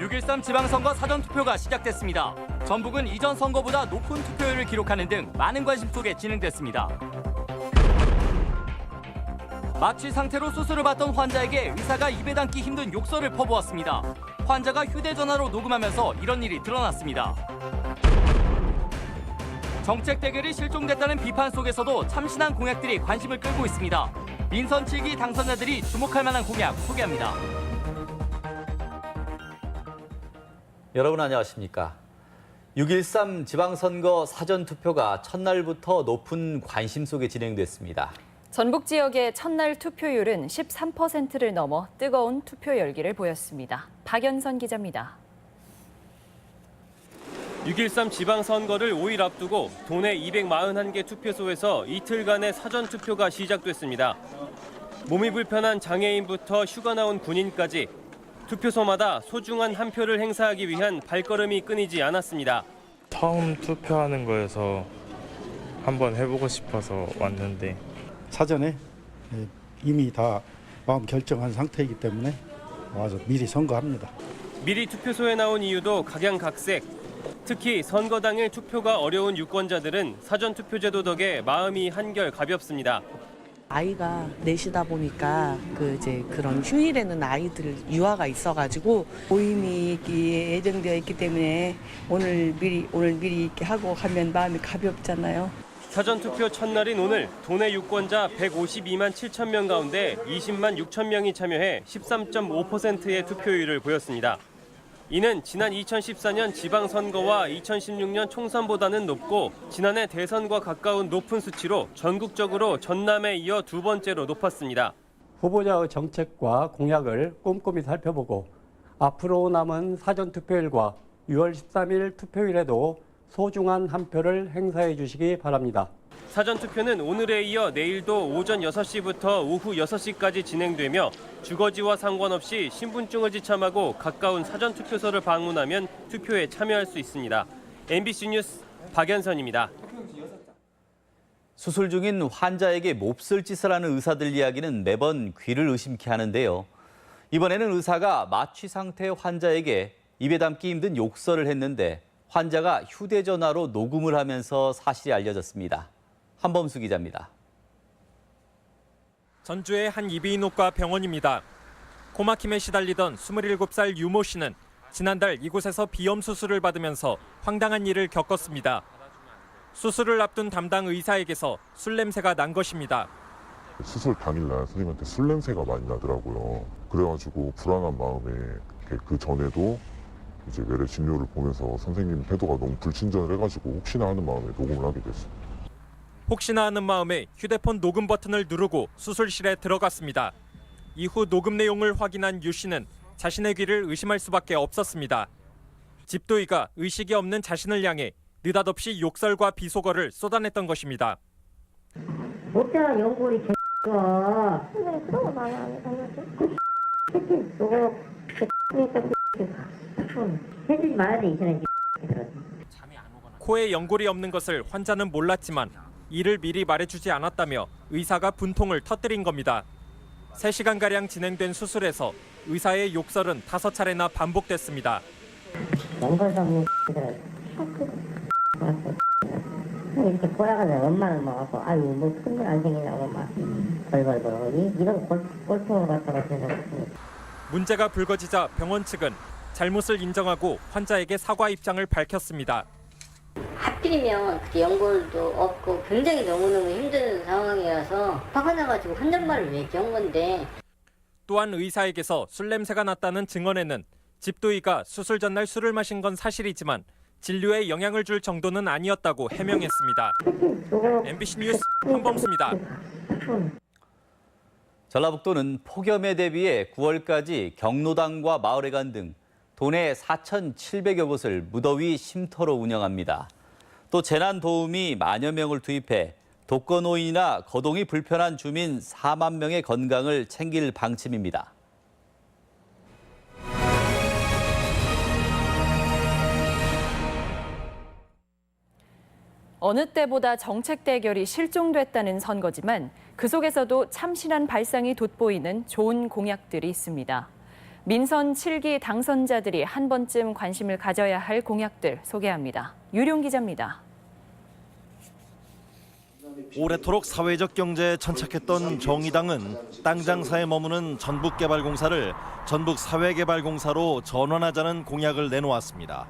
6.13 지방선거 사전투표가 시작됐습니다. 전북은 이전 선거보다 높은 투표율을 기록하는 등 많은 관심 속에 진행됐습니다. 마취 상태로 수술을 받던 환자에게 의사가 입에 담기 힘든 욕설을 퍼부었습니다. 환자가 휴대전화로 녹음하면서 이런 일이 드러났습니다. 정책 대결이 실종됐다는 비판 속에서도 참신한 공약들이 관심을 끌고 있습니다. 민선 7기 당선자들이 주목할 만한 공약 소개합니다. 여러분 안녕하십니까? 6.13 지방선거 사전투표가 첫날부터 높은 관심 속에 진행됐습니다. 전북 지역의 첫날 투표율은 13%를 넘어 뜨거운 투표 열기를 보였습니다. 박연선 기자입니다. 6.13 지방선거를 5일 앞두고 도내 241개 투표소에서 이틀간의 사전투표가 시작됐습니다. 몸이 불편한 장애인부터 휴가 나온 군인까지 투표소마다 소중한 한 표를 행사하기 위한 발걸음이 끊이지 않았습니다. 처음 투표하는 거여서 한번 해보고 싶어서 왔는데 사전에 이미 다 마음 결정한 상태이기 때문에 와서 미리 선거합니다. 미리 투표소에 나온 이유도 각양각색. 특히 선거 당일 투표가 어려운 유권자들은 사전투표제도 덕에 마음이 한결 가볍습니다. 아이가 넷이다 보니까 그런 휴일에는 아이들 유아가 있어가지고 모임이 예정되어 있기 때문에 오늘 미리 이렇게 하고 가면 마음이 가볍잖아요. 사전투표 첫날인 오늘 도내 유권자 152만 7천 명 가운데 20만 6천 명이 참여해 13.5%의 투표율을 보였습니다. 이는 지난 2014년 지방선거와 2016년 총선보다는 높고 지난해 대선과 가까운 높은 수치로 전국적으로 전남에 이어 두 번째로 높았습니다. 후보자의 정책과 공약을 꼼꼼히 살펴보고 앞으로 남은 사전투표일과 6월 13일 투표일에도 소중한 한 표를 행사해 주시기 바랍니다. 사전투표는 오늘에 이어 내일도 오전 6시부터 오후 6시까지 진행되며 주거지와 상관없이 신분증을 지참하고 가까운 사전투표소를 방문하면 투표에 참여할 수 있습니다. MBC 뉴스 박연선입니다. 수술 중인 환자에게 몹쓸 짓을 하는 의사들 이야기는 매번 귀를 의심케 하는데요. 이번에는 의사가 마취 상태 환자에게 입에 담기 힘든 욕설을 했는데 환자가 휴대전화로 녹음을 하면서 사실이 알려졌습니다. 한범수 기자입니다. 전주의 한 이비인후과 병원입니다. 코막힘에 시달리던 27살 유모 씨는 지난달 이곳에서 비염 수술을 받으면서 황당한 일을 겪었습니다. 수술을 앞둔 담당 의사에게서 술 냄새가 난 것입니다. 수술 당일날 선생님한테 술 냄새가 많이 나더라고요. 그래가지고 불안한 마음에 그 전에도 이제 외래 진료를 보면서 선생님 태도가 너무 불친절을 해가지고 혹시나 하는 마음에 녹음을 하게 됐습니다. 혹시나 하는 마음에 휴대폰 녹음 버튼을 누르고 수술실에 들어갔습니다. 이후 녹음 내용을 확인한 유 씨는 자신의 귀를 의심할 수밖에 없었습니다. 집도의가 의식이 없는 자신을 향해 느닷없이 욕설과 비속어를 쏟아냈던 것입니다. 못자란 연골이 개X가 선생님 그런 거 많이 안 해봤는데 새끼 저거 해주지 말아야 돼 인터넷 코에 연골이 없는 것을 환자는 몰랐지만 이를 미리 말해주지 않았다며 의사가 분통을 터뜨린 겁니다. 3시간가량 진행된 수술에서 의사의 욕설은 5차례나 반복됐습니다. 연골 잡는 이렇게 꼬라가서 엄마는 막 아유 뭐 큰일 안 생기냐고 막 벌벌벌 이런 꼴통을 갖다가 생각했습니다. 문제가 불거지자 병원 측은 잘못을 인정하고 환자에게 사과 입장을 밝혔습니다. 하필이면 그때 연골도 없고 굉장히 너무너무 힘든 상황이어서 화가 나가지고 혼잣말을 왜 이렇게 한 건데. 또한 의사에게서 술 냄새가 났다는 증언에는 집도의가 수술 전날 술을 마신 건 사실이지만 진료에 영향을 줄 정도는 아니었다고 해명했습니다. MBC 뉴스 한범수입니다. 전라북도는 폭염에 대비해 9월까지 경로당과 마을회관 등 도내 4,700여 곳을 무더위 쉼터로 운영합니다. 또 재난 도우미 만여 명을 투입해 독거노인이나 거동이 불편한 주민 4만 명의 건강을 챙길 방침입니다. 어느 때보다 정책 대결이 실종됐다는 선거지만 그 속에서도 참신한 발상이 돋보이는 좋은 공약들이 있습니다. 민선 7기 당선자들이 한 번쯤 관심을 가져야 할 공약들 소개합니다. 유룡 기자입니다. 오래도록 사회적 경제에 천착했던 정의당은 땅 장사에 머무는 전북개발공사를 전북사회개발공사로 전환하자는 공약을 내놓았습니다.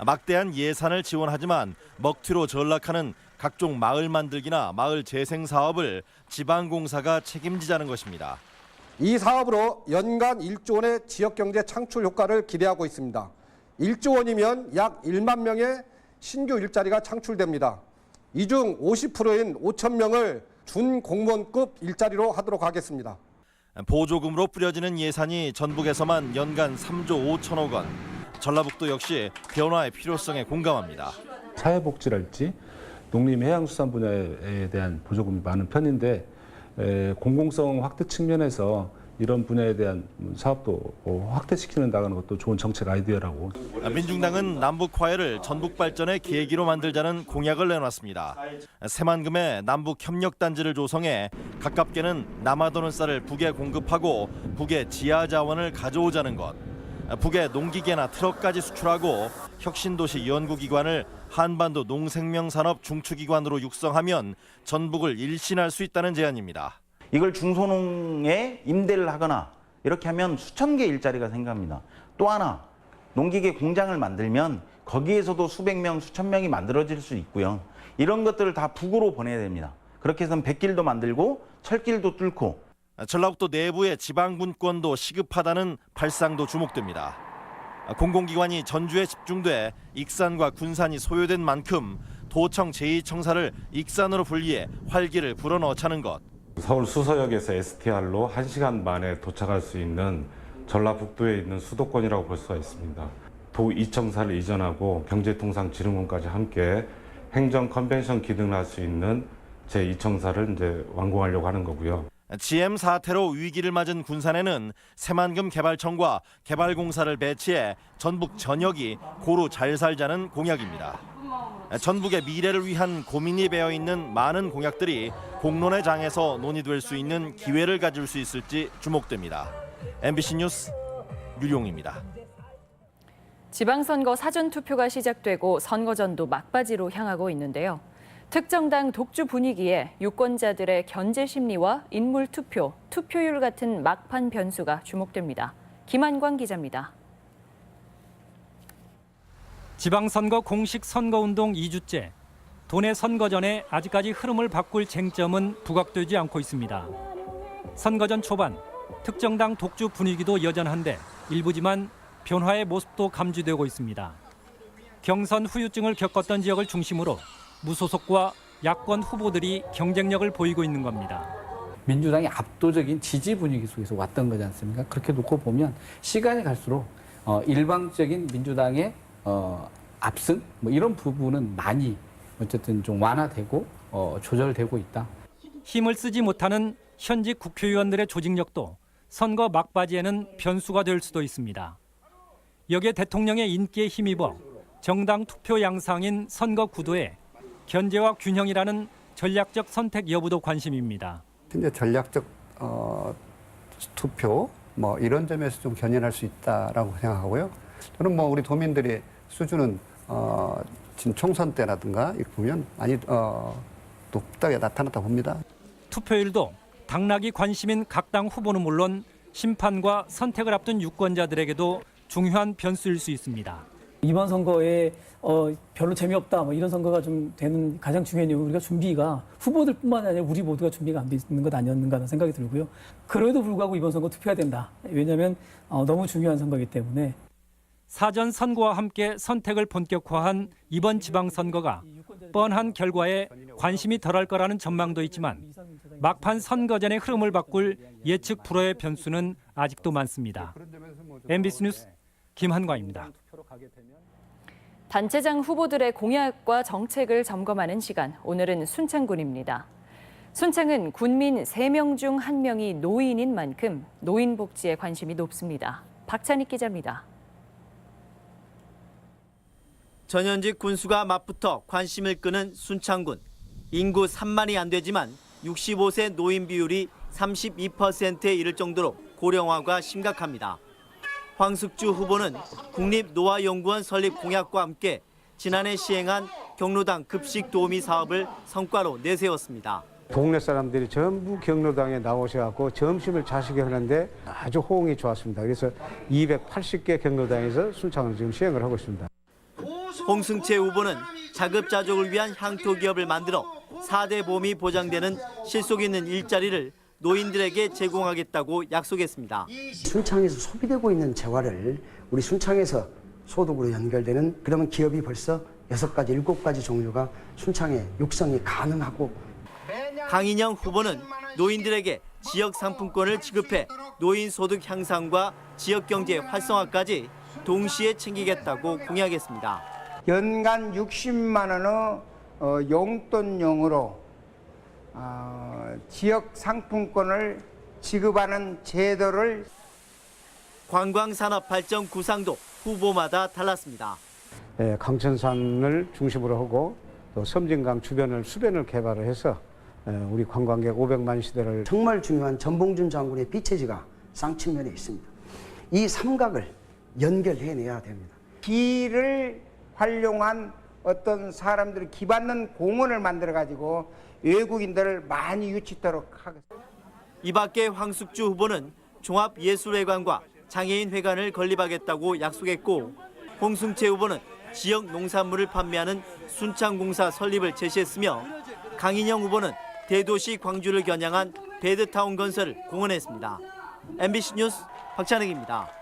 막대한 예산을 지원하지만 먹튀로 전락하는 각종 마을 만들기나 마을 재생 사업을 지방공사가 책임지자는 것입니다. 이 사업으로 연간 1조 원의 지역경제 창출 효과를 기대하고 있습니다. 1조 원이면 약 1만 명의 신규 일자리가 창출됩니다. 이 중 50%인 5천 명을 준공무원급 일자리로 하도록 하겠습니다. 보조금으로 뿌려지는 예산이 전북에서만 연간 3조 5천억 원. 전라북도 역시 변화의 필요성에 공감합니다. 사회복지랄지 농림해양수산 분야에 대한 보조금이 많은 편인데 공공성 확대 측면에서 이런 분야에 대한 사업도 확대시키는 나가는 것도 좋은 정책 아이디어라고. 민중당은 남북화해를 전북 발전의 계기로 만들자는 공약을 내놨습니다. 새만금에 남북협력단지를 조성해 가깝게는 남아도는 쌀을 북에 공급하고 북에 지하자원을 가져오자는 것. 북에 농기계나 트럭까지 수출하고 혁신도시 연구기관을 한반도 농생명산업 중추기관으로 육성하면 전북을 일신할 수 있다는 제안입니다. 이걸 중소농에 임대를 하거나 이렇게 하면 수천 개 일자리가 생깁니다. 또 하나, 농기계 공장을 만들면 거기에서도 수백 명, 수천 명이 만들어질 수 있고요. 이런 것들을 다 북으로 보내야 됩니다. 그렇게 해서 백길도 만들고 철길도 뚫고. 전라북도 내부의 지방분권도 시급하다는 발상도 주목됩니다. 공공기관이 전주에 집중돼 익산과 군산이 소요된 만큼 도청 제2청사를 익산으로 분리해 활기를 불어넣자는 것. 서울 수서역에서 STR로 1시간 만에 도착할 수 있는 전라북도에 있는 수도권이라고 볼 수가 있습니다. 도 2청사를 이전하고 경제통상진흥원까지 함께 행정 컨벤션 기능을 할 수 있는 제2청사를 이제 완공하려고 하는 거고요. GM 사태로 위기를 맞은 군산에는 새만금 개발청과 개발공사를 배치해 전북 전역이 고루 잘 살자는 공약입니다. 전북의 미래를 위한 고민이 배어 있는 많은 공약들이 공론의 장에서 논의될 수 있는 기회를 가질 수 있을지 주목됩니다. MBC 뉴스 유룡입니다. 지방선거 사전투표가 시작되고 선거전도 막바지로 향하고 있는데요. 특정 당 독주 분위기에 유권자들의 견제 심리와 인물 투표, 투표율 같은 막판 변수가 주목됩니다. 김한광 기자입니다. 지방선거 공식 선거운동 2주째. 도내 선거 전에 아직까지 흐름을 바꿀 쟁점은 부각되지 않고 있습니다. 선거 전 초반, 특정 당 독주 분위기도 여전한데 일부지만 변화의 모습도 감지되고 있습니다. 경선 후유증을 겪었던 지역을 중심으로 무소속과 야권 후보들이 경쟁력을 보이고 있는 겁니다. 민주당이 압도적인 지지 분위기 속에서 왔던 거지 않습니까? 그렇게 놓고 보면 시간이 갈수록 일방적인 민주당의 압승 뭐 이런 부분은 많이 어쨌든 좀 완화되고 조절되고 있다. 힘을 쓰지 못하는 현직 국회의원들의 조직력도 선거 막바지에는 변수가 될 수도 있습니다. 여기에 대통령의 인기에 힘입어 정당 투표 양상인 선거 구도에 견제와 균형이라는 전략적 선택 여부도 관심입니다. 이제 전략적 투표 뭐 이런 점에서 좀 견인할 수 있다라고 생각하고요. 저는 뭐 우리 도민들의 수준은 지금 총선 때라든가 이렇게 보면 많이 높다게 나타났다 봅니다. 투표율도 당락이 관심인 각 당 후보는 물론 심판과 선택을 앞둔 유권자들에게도 중요한 변수일 수 있습니다. 이번 선거에 별로 재미없다 뭐 이런 선거가 좀 되는 가장 중요한 이유 우리가 준비가 후보들뿐만 아니라 우리 모두가 준비가 안 돼 있는 것 아니었는가 하는 생각이 들고요. 그럼에도 불구하고 이번 선거 투표해야 된다. 왜냐하면 너무 중요한 선거이기 때문에. 사전 선거와 함께 선택을 본격화한 이번 지방선거가 뻔한 결과에 관심이 덜할 거라는 전망도 있지만 막판 선거전의 흐름을 바꿀 예측 불허의 변수는 아직도 많습니다. MBC 뉴스 김한광입니다. 단체장 후보들의 공약과 정책을 점검하는 시간, 오늘은 순창군입니다. 순창은 군민 3명 중 1명이 노인인 만큼 노인 복지에 관심이 높습니다. 박찬익 기자입니다. 전현직 군수가 맞붙어 관심을 끄는 순창군. 인구 3만이 안 되지만 65세 노인 비율이 32%에 이를 정도로 고령화가 심각합니다. 황숙주 후보는 국립노화연구원 설립 공약과 함께 지난해 시행한 경로당 급식 도우미 사업을 성과로 내세웠습니다. 동네 사람들이 전부 경로당에 나오셔서 점심을 자식이 하는데 아주 호응이 좋았습니다. 그래서 280개 경로당에서 순창을 지금 시행을 하고 있습니다. 홍승채 후보는 자급자족을 위한 향토 기업을 만들어 4대 보험이 보장되는 실속 있는 일자리를 노인들에게 제공하겠다고 약속했습니다. 순창에서 소비되고 있는 재화를 우리 순창에서 소득으로 연결되는 그러면 기업이 벌써 6가지, 7가지 종류가 순창에 육성이 가능하고 강인영 후보는 노인들에게 지역 상품권을 지급해 노인 소득 향상과 지역 경제 활성화까지 동시에 챙기겠다고 공약했습니다. 연간 60만 원의 용돈용으로 지역 상품권을 지급하는 제도를 관광산업 발전 구상도 후보마다 달랐습니다. 강천산을 중심으로 하고 또 섬진강 주변을 수변을 개발을 해서 우리 관광객 500만 시대를 정말 중요한 전봉준 장군의 비체지가 쌍측면에 있습니다. 이 삼각을 연결해내야 됩니다. 길을 활용한 어떤 사람들을 기받는 공원을 만들어가지고 외국인들을 많이 유치토록 하겠습니다. 이 밖에 황숙주 후보는 종합예술회관과 장애인회관을 건립하겠다고 약속했고 홍승채 후보는 지역 농산물을 판매하는 순창공사 설립을 제시했으며 강인영 후보는 대도시 광주를 겨냥한 배드타운 건설을 공언했습니다. MBC 뉴스 박찬익입니다.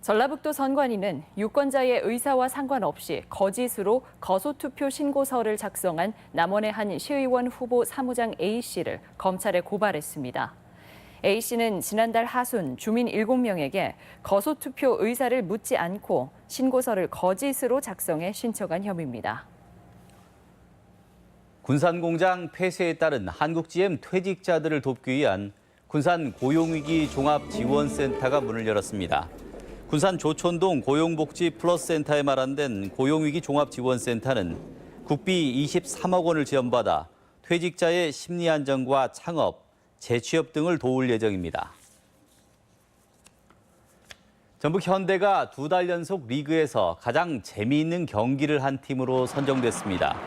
전라북도 선관위는 유권자의 의사와 상관없이 거짓으로 거소투표 신고서를 작성한 남원의 한 시의원 후보 사무장 A씨를 검찰에 고발했습니다. A씨는 지난달 하순 주민 7명에게 거소투표 의사를 묻지 않고 신고서를 거짓으로 작성해 신청한 혐의입니다. 군산공장 폐쇄에 따른 한국GM 퇴직자들을 돕기 위한 군산 고용위기 종합지원센터가 문을 열었습니다. 군산 조촌동 고용복지 플러스센터에 마련된 고용위기 종합지원센터는 국비 23억 원을 지원받아 퇴직자의 심리 안정과 창업, 재취업 등을 도울 예정입니다. 전북 현대가 2달 연속 리그에서 가장 재미있는 경기를 한 팀으로 선정됐습니다.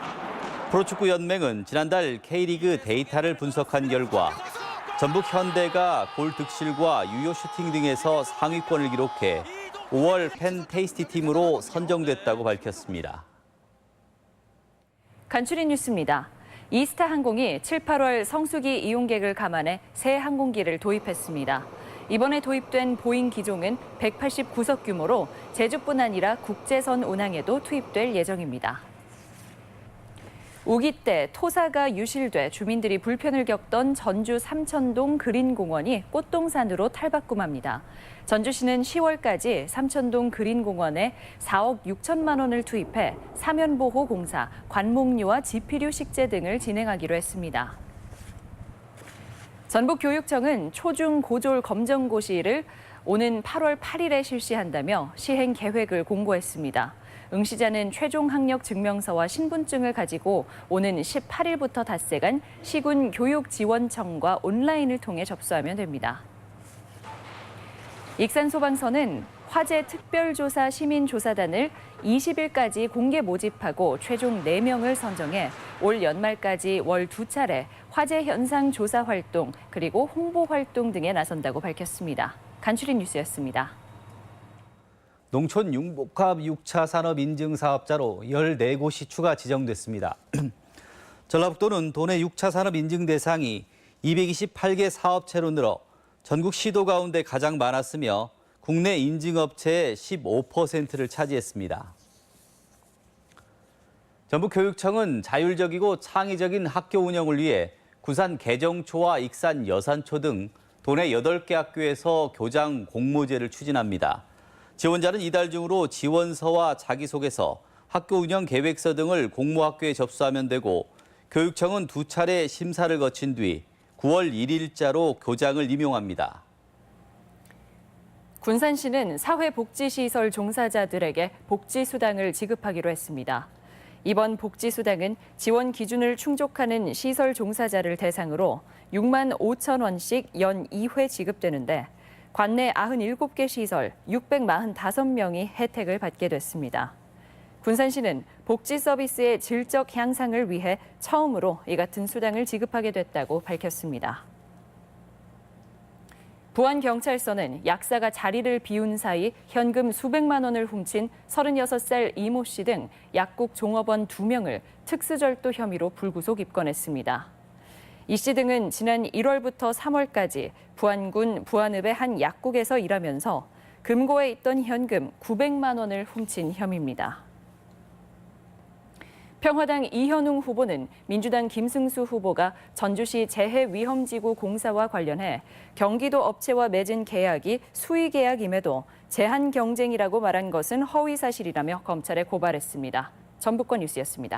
프로축구연맹은 지난달 K리그 데이터를 분석한 결과 전북 현대가 골 득실과 유효 슈팅 등에서 상위권을 기록해 5월 팬 테이스티 팀으로 선정됐다고 밝혔습니다. 간추린 뉴스입니다. 이스타 항공이 7, 8월 성수기 이용객을 감안해 새 항공기를 도입했습니다. 이번에 도입된 보잉 기종은 189석 규모로 제주뿐 아니라 국제선 운항에도 투입될 예정입니다. 우기 때 토사가 유실돼 주민들이 불편을 겪던 전주 삼천동 그린공원이 꽃동산으로 탈바꿈합니다. 전주시는 10월까지 삼천동 그린공원에 4억 6천만 원을 투입해 사면보호 공사, 관목류와 지피류 식재 등을 진행하기로 했습니다. 전북교육청은 초중 고졸 검정고시를 오는 8월 8일에 실시한다며 시행 계획을 공고했습니다. 응시자는 최종 학력 증명서와 신분증을 가지고 오는 18일부터 닷새간 시군 교육지원청과 온라인을 통해 접수하면 됩니다. 익산소방서는 화재 특별조사 시민조사단을 20일까지 공개 모집하고 최종 4명을 선정해 올 연말까지 월 2차례 화재 현상 조사 활동 그리고 홍보 활동 등에 나선다고 밝혔습니다. 간추린 뉴스였습니다. 농촌 융복합 6차 산업 인증 사업자로 14곳이 추가 지정됐습니다. 전라북도는 도내 6차 산업 인증 대상이 228개 사업체로 늘어 전국 시도 가운데 가장 많았으며 국내 인증업체의 15%를 차지했습니다. 전북교육청은 자율적이고 창의적인 학교 운영을 위해 군산 개정초와 익산 여산초 등 도내 8개 학교에서 교장 공모제를 추진합니다. 지원자는 이달 중으로 지원서와 자기소개서, 학교 운영 계획서 등을 공모학교에 접수하면 되고 교육청은 2차례 심사를 거친 뒤 9월 1일자로 교장을 임용합니다. 군산시는 사회복지시설 종사자들에게 복지수당을 지급하기로 했습니다. 이번 복지수당은 지원 기준을 충족하는 시설 종사자를 대상으로 6만 5천 원씩 연 2회 지급되는데 관내 97개 시설 645명이 혜택을 받게 됐습니다. 군산시는 복지 서비스의 질적 향상을 위해 처음으로 이 같은 수당을 지급하게 됐다고 밝혔습니다. 부안경찰서는 약사가 자리를 비운 사이 현금 수백만 원을 훔친 36살 이모 씨 등 약국 종업원 2명을 특수절도 혐의로 불구속 입건했습니다. 이 씨 등은 지난 1월부터 3월까지 부안군 부안읍의 한 약국에서 일하면서 금고에 있던 현금 900만 원을 훔친 혐의입니다. 평화당 이현웅 후보는 민주당 김승수 후보가 전주시 재해위험지구 공사와 관련해 경기도 업체와 맺은 계약이 수의계약임에도 제한 경쟁이라고 말한 것은 허위 사실이라며 검찰에 고발했습니다. 전북권 뉴스였습니다.